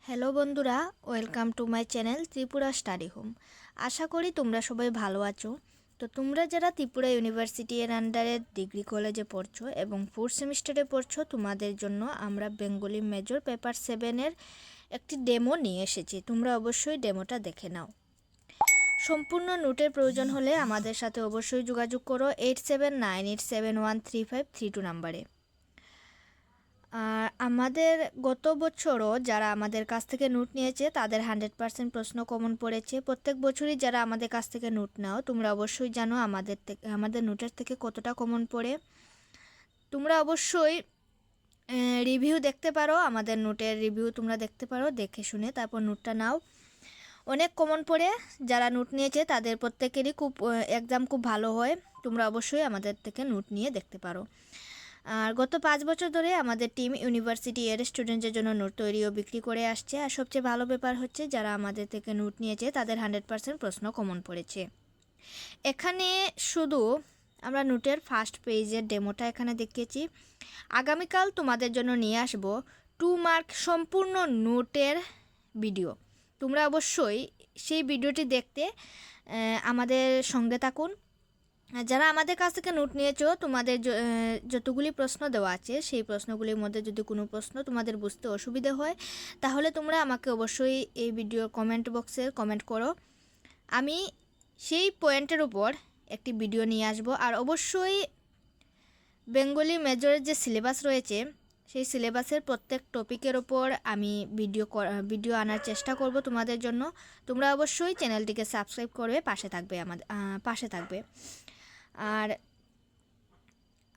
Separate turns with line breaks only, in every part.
Hello বন্ধুরা, welcome to my channel Tripura study home. আশা করি তোমরা সবাই ভালো আছো। তো তোমরা যারা ত্রিপুরা ইউনিভার্সিটি এর আন্ডারে ডিগ্রি কলেজে পড়ছো এবং ফোর্থ সেমিস্টারে পড়ছো, তোমাদের জন্য আমরা বেঙ্গলি মেজর পেপার 7-এর একটি ডেমো নিয়ে এসেছি। তোমরা অবশ্যই ডেমোটা দেখে নাও। সম্পূর্ণ নোটের প্রয়োজন হলে আমাদের সাথে অবশ্যই যোগাযোগ করো 8798713532 নাম্বারে। আর আমাদের গত বছরও যারা আমাদের কাছ থেকে নোট নিয়েছে তাদের 100% প্রশ্ন কমন পড়েছে। প্রত্যেক বছরই যারা আমাদের কাছ থেকে নোট নাও, তোমরা অবশ্যই জানো আমাদের নোটের থেকে কতটা কমন পড়ে। তোমরা অবশ্যই রিভিউ দেখতে পারো, আমাদের নোটের রিভিউ তোমরা দেখতে পারো, দেখে শুনে তারপর নোটটা নাও। অনেক কমন পড়ে, যারা নোট নিয়েছে তাদের প্রত্যেকেরই এক্সাম খুব ভালো হয়। তোমরা অবশ্যই আমাদের থেকে নোট নিয়ে দেখতে পারো। আর গত 5 বছর ধরে আমাদের টিম ইউনিভার্সিটি এর স্টুডেন্টদের জন্য নোট তৈরি ও বিক্রি করে আসছে। আর সবচেয়ে ভালো ব্যাপার হচ্ছে, যারা আমাদের থেকে নোট নিয়েছে তাদের 100% প্রশ্ন কমন পড়েছে। এখানে শুধু আমরা নোটের ফার্স্ট পেজের ডেমোটা এখানে দেখিয়েছি। আগামীকাল তোমাদের জন্য নিয়ে আসব 2 মার্ক সম্পূর্ণ নোটের ভিডিও। তোমরা অবশ্যই সেই ভিডিওটি দেখতে আমাদের সঙ্গে থাকুন। যারা আমাদের কাছ থেকে নোট নিয়েছো, তোমাদের যতগুলি প্রশ্ন দেওয়া আছে সেই প্রশ্নগুলির মধ্যে যদি কোনো প্রশ্ন তোমাদের বুঝতে অসুবিধা হয়, তাহলে তোমরা আমাকে অবশ্যই এই ভিডিওর কমেন্ট বক্সে কমেন্ট করো। আমি সেই পয়েন্টের উপর একটি ভিডিও নিয়ে আসব। আর অবশ্যই বেঙ্গলি মেজরের যে সিলেবাস রয়েছে, সেই সিলেবাসের প্রত্যেক টপিকের ওপর আমি ভিডিও আনার চেষ্টা করব তোমাদের জন্য। তোমরা অবশ্যই চ্যানেলটিকে সাবস্ক্রাইব করবে, পাশে থাকবে। আর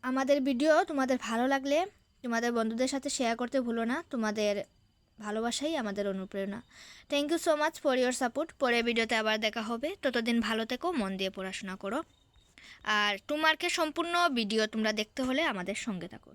আমাদের ভিডিও তোমাদের ভালো লাগলে তোমাদের বন্ধুদের সাথে শেয়ার করতে ভুলো না। তোমাদের ভালোবাসাই আমাদের অনুপ্রেরণা। Thank you so much for your support. পরের ভিডিওতে আবার দেখা হবে। ততদিন ভালো থেকো, মন দিয়ে পড়াশোনা করো। আর 2 মার্কের সম্পূর্ণ ভিডিও তোমরা দেখতে হলে আমাদের সঙ্গে থাকো।